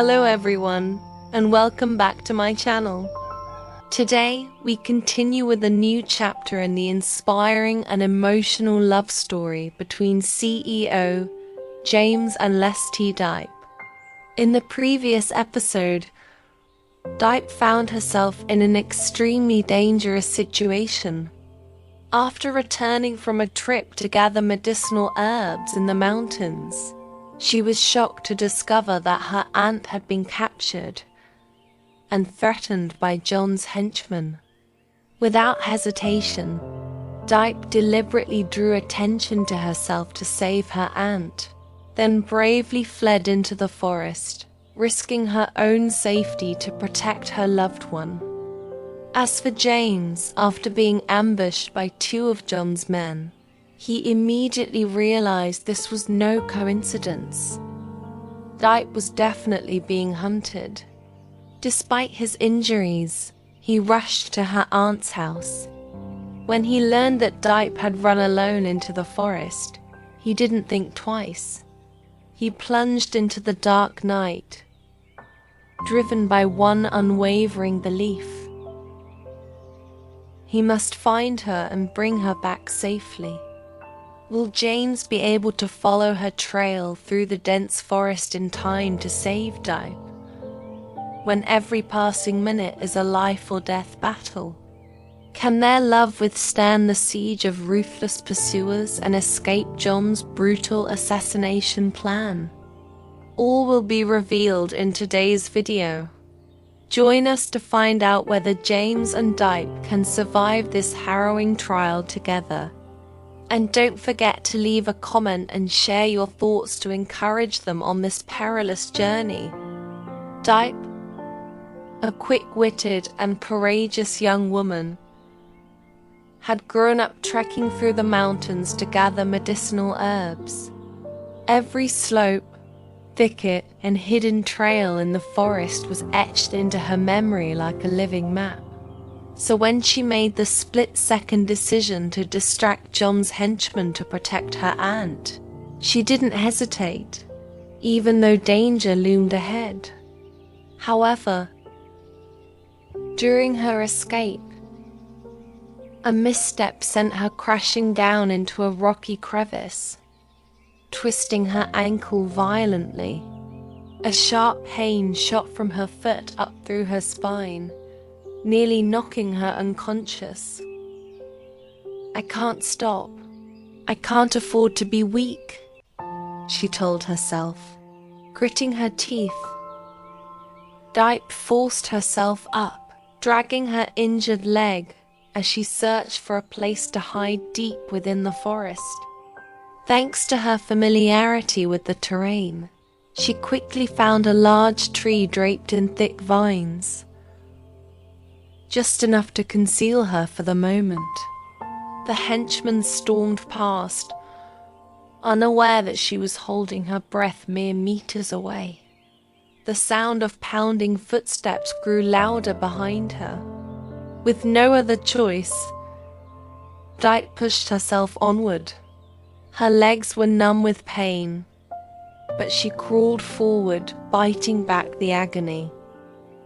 Hello everyone, and welcome back to my channel. Today, we continue with a new chapter in the inspiring and emotional love story between CEO James and LyTuDiep. In the previous episode, Diep found herself in an extremely dangerous situation. After returning from a trip to gather medicinal herbs in the mountains, she was shocked to discover that her aunt had been captured and threatened by John's henchmen. Without hesitation, Diep deliberately drew attention to herself to save her aunt, then bravely fled into the forest, risking her own safety to protect her loved one. As for James, after being ambushed by two of John's men, he immediately realized this was no coincidence. Diep was definitely being hunted. Despite his injuries, he rushed to her aunt's house. When he learned that Diep had run alone into the forest, he didn't think twice. He plunged into the dark night, driven by one unwavering belief: he must find her and bring her back safely. Will James be able to follow her trail through the dense forest in time to save Diep, when every passing minute is a life or death battle? Can their love withstand the siege of ruthless pursuers and escape John's brutal assassination plan? All will be revealed in today's video. Join us to find out whether James and Diep can survive this harrowing trial together. And don't forget to leave a comment and share your thoughts to encourage them on this perilous journey. Diep, a quick-witted and courageous young woman, had grown up trekking through the mountains to gather medicinal herbs. Every slope, thicket, and hidden trail in the forest was etched into her memory like a living map. So when she made the split-second decision to distract John's henchmen to protect her aunt, she didn't hesitate, even though danger loomed ahead. However, during her escape, a misstep sent her crashing down into a rocky crevice, twisting her ankle violently. A sharp pain shot from her foot up through her spine, nearly knocking her unconscious. "I can't stop. I can't afford to be weak," she told herself, gritting her teeth. Diep forced herself up, dragging her injured leg as she searched for a place to hide deep within the forest. Thanks to her familiarity with the terrain, she quickly found a large tree draped in thick vines, just enough to conceal her for the moment. The henchmen stormed past, unaware that she was holding her breath mere meters away. The sound of pounding footsteps grew louder behind her. With no other choice, Diep pushed herself onward. Her legs were numb with pain, but she crawled forward, biting back the agony.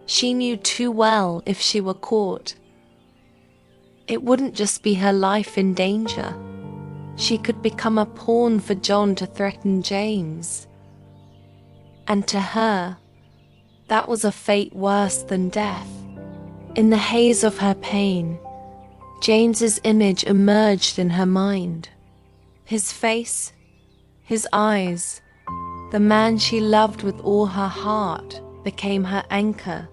She knew too well if she were caught, it wouldn't just be her life in danger. She could become a pawn for John to threaten James. And to her, that was a fate worse than death. In the haze of her pain, James's image emerged in her mind. His face, his eyes, the man she loved with all her heart, became her anchor,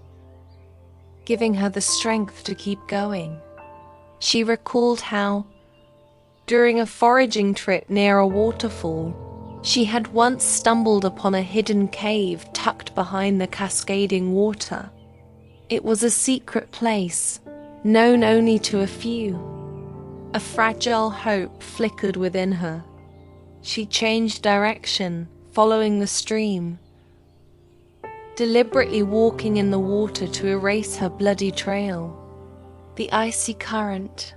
giving her the strength to keep going. She recalled how, during a foraging trip near a waterfall, she had once stumbled upon a hidden cave tucked behind the cascading water. It was a secret place, known only to a few. A fragile hope flickered within her. She changed direction, following the stream, deliberately walking in the water to erase her bloody trail. The icy current,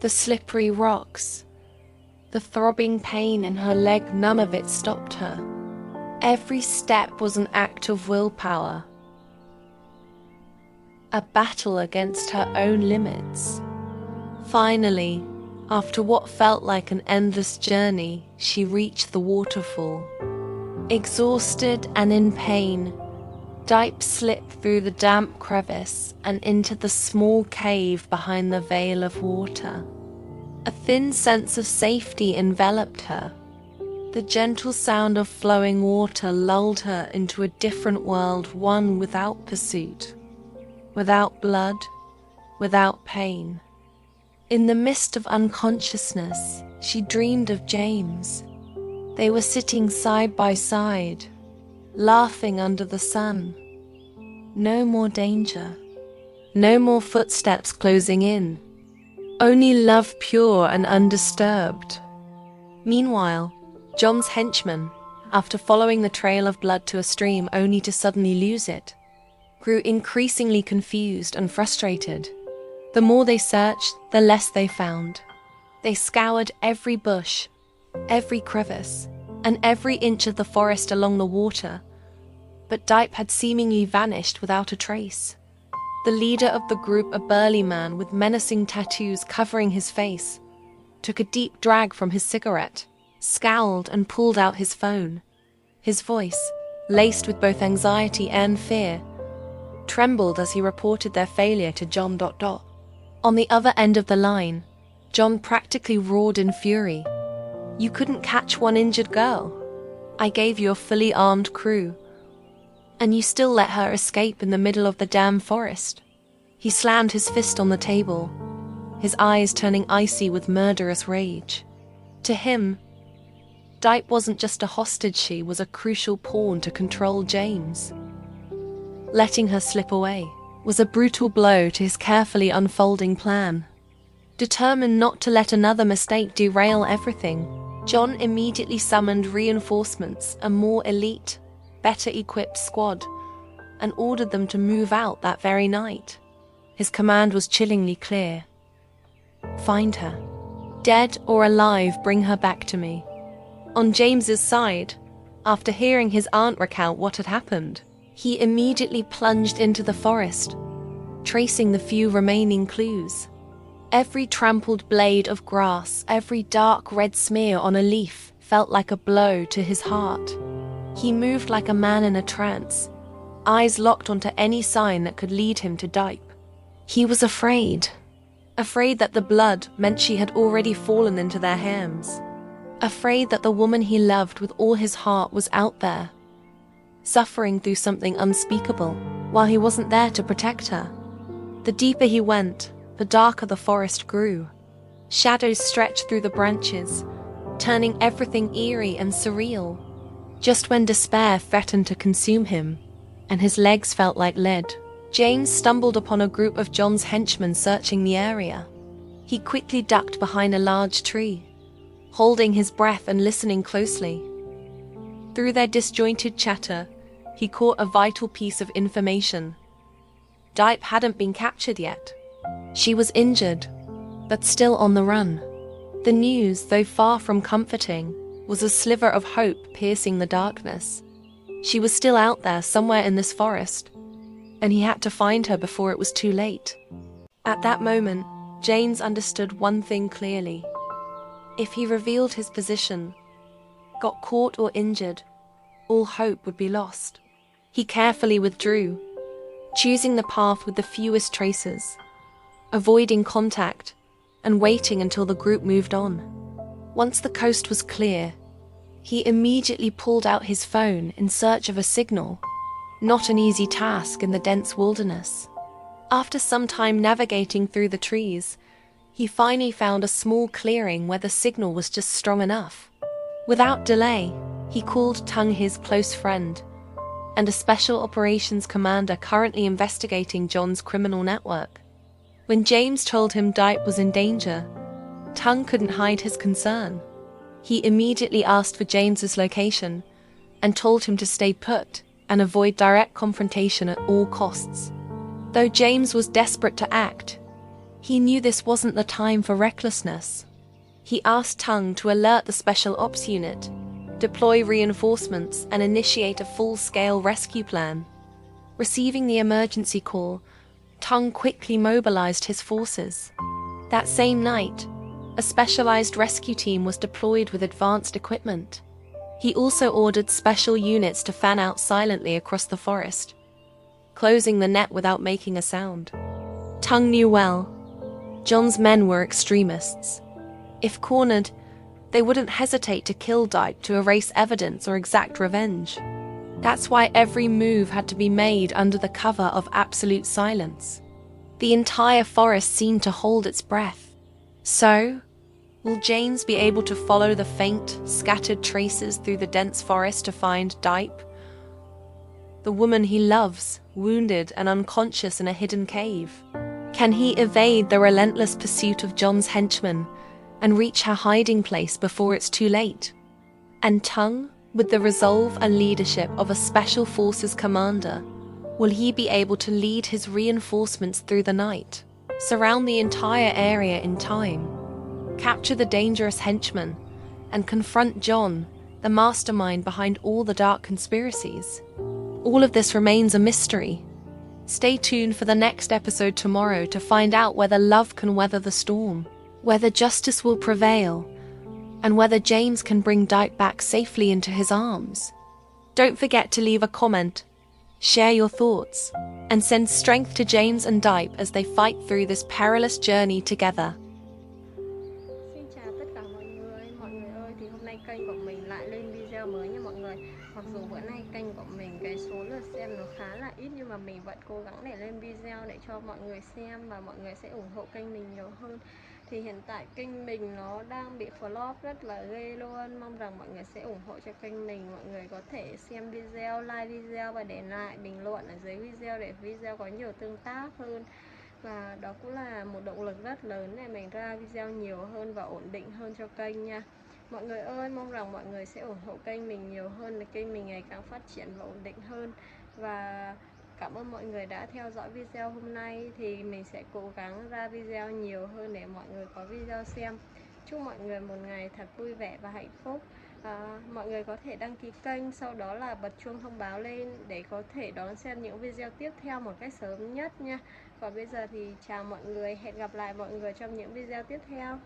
the slippery rocks, the throbbing pain in her leg, none of it stopped her. Every step was an act of willpower, a battle against her own limits. Finally, after what felt like an endless journey, she reached the waterfall. Exhausted and in pain, Diep slipped through the damp crevice and into the small cave behind the veil of water. A thin sense of safety enveloped her. The gentle sound of flowing water lulled her into a different world, one without pursuit, without blood, without pain. In the mist of unconsciousness, she dreamed of James. They were sitting side by side, laughing under the sun. No more danger. No more footsteps closing in. Only love pure and undisturbed. Meanwhile, John's henchman, after following the trail of blood to a stream only to suddenly lose it, grew increasingly confused and frustrated. The more they searched, the less they found. They scoured every bush, every crevice, and every inch of the forest along the water, but Diep had seemingly vanished without a trace. The leader of the group, a burly man with menacing tattoos covering his face, took a deep drag from his cigarette, scowled and pulled out his phone. His voice, laced with both anxiety and fear, trembled as he reported their failure to John. On the other end of the line, John practically roared in fury. "You couldn't catch one injured girl. I gave you a fully armed crew, and you still let her escape in the middle of the damn forest." He slammed his fist on the table, his eyes turning icy with murderous rage. To him, Diep wasn't just a hostage, she was a crucial pawn to control James. Letting her slip away was a brutal blow to his carefully unfolding plan. Determined not to let another mistake derail everything, John immediately summoned reinforcements, a more elite, better-equipped squad, and ordered them to move out that very night. His command was chillingly clear. "Find her. Dead or alive, bring her back to me." On James's side, after hearing his aunt recount what had happened, he immediately plunged into the forest, tracing the few remaining clues. Every trampled blade of grass, every dark red smear on a leaf felt like a blow to his heart. He moved like a man in a trance, eyes locked onto any sign that could lead him to Diep. He was afraid that the blood meant she had already fallen into their hands. Afraid that the woman he loved with all his heart was out there, suffering through something unspeakable, while he wasn't there to protect her. The deeper he went, the darker the forest grew. Shadows stretched through the branches, turning everything eerie and surreal. Just when despair threatened to consume him, and his legs felt like lead, James stumbled upon a group of John's henchmen searching the area. He quickly ducked behind a large tree, holding his breath and listening closely. Through their disjointed chatter, he caught a vital piece of information. Diep hadn't been captured yet. She was injured, but still on the run. The news, though far from comforting, was a sliver of hope piercing the darkness. She was still out there somewhere in this forest, and he had to find her before it was too late. At that moment, James understood one thing clearly. If he revealed his position, got caught or injured, all hope would be lost. He carefully withdrew, choosing the path with the fewest traces, avoiding contact, and waiting until the group moved on. Once the coast was clear, he immediately pulled out his phone in search of a signal, not an easy task in the dense wilderness. After some time navigating through the trees, he finally found a small clearing where the signal was just strong enough. Without delay, he called Tung, his close friend, and a special operations commander currently investigating John's criminal network. When James told him Diep was in danger, Tung couldn't hide his concern. He immediately asked for James's location and told him to stay put and avoid direct confrontation at all costs. Though James was desperate to act, he knew this wasn't the time for recklessness. He asked Tung to alert the Special Ops Unit, deploy reinforcements, and initiate a full-scale rescue plan. Receiving the emergency call, Tung quickly mobilized his forces. That same night, a specialized rescue team was deployed with advanced equipment. He also ordered special units to fan out silently across the forest, closing the net without making a sound. Tung knew well, John's men were extremists. If cornered, they wouldn't hesitate to kill Diep to erase evidence or exact revenge. That's why every move had to be made under the cover of absolute silence. The entire forest seemed to hold its breath. So, will James be able to follow the faint, scattered traces through the dense forest to find Diep, the woman he loves, wounded and unconscious in a hidden cave? Can he evade the relentless pursuit of John's henchmen and reach her hiding place before it's too late? And Tung, with the resolve and leadership of a special forces commander, will he be able to lead his reinforcements through the night, surround the entire area in time, capture the dangerous henchmen, and confront John, the mastermind behind all the dark conspiracies? All of this remains a mystery. Stay tuned for the next episode tomorrow to find out whether love can weather the storm, whether justice will prevail, and whether James can bring Diep back safely into his arms. Don't forget to leave a comment, share your thoughts, and send strength to James and Diep as they fight through this perilous journey together. Xin chào tất cả mọi người ơi, thì hôm nay kênh của mình lại lên video mới nha mọi người. Mặc dù bữa nay kênh của mình cái số lượt xem nó khá là ít, nhưng mà mình vẫn cố gắng để lên video để cho mọi người xem và mọi người sẽ ủng hộ kênh mình nhiều hơn. Thì hiện tại kênh mình nó đang bị flop rất là ghê luôn. Mong rằng mọi người sẽ ủng hộ cho kênh mình. Mọi người có thể xem video, like video và để lại bình luận ở dưới video để video có nhiều tương tác hơn. Và đó cũng là một động lực rất lớn để mình ra video nhiều hơn và ổn định hơn cho kênh nha. Mọi người ơi, mong rằng mọi người sẽ ủng hộ kênh mình nhiều hơn để kênh mình ngày càng phát triển và ổn định hơn. Và cảm ơn mọi người đã theo dõi video hôm nay. Thì mình sẽ cố gắng ra video nhiều hơn để mọi người có video xem. Chúc mọi người một ngày thật vui vẻ và hạnh phúc. Mọi người có thể đăng ký kênh, sau đó là bật chuông thông báo lên để có thể đón xem những video tiếp theo một cách sớm nhất nha. Và bây giờ thì chào mọi người, hẹn gặp lại mọi người trong những video tiếp theo.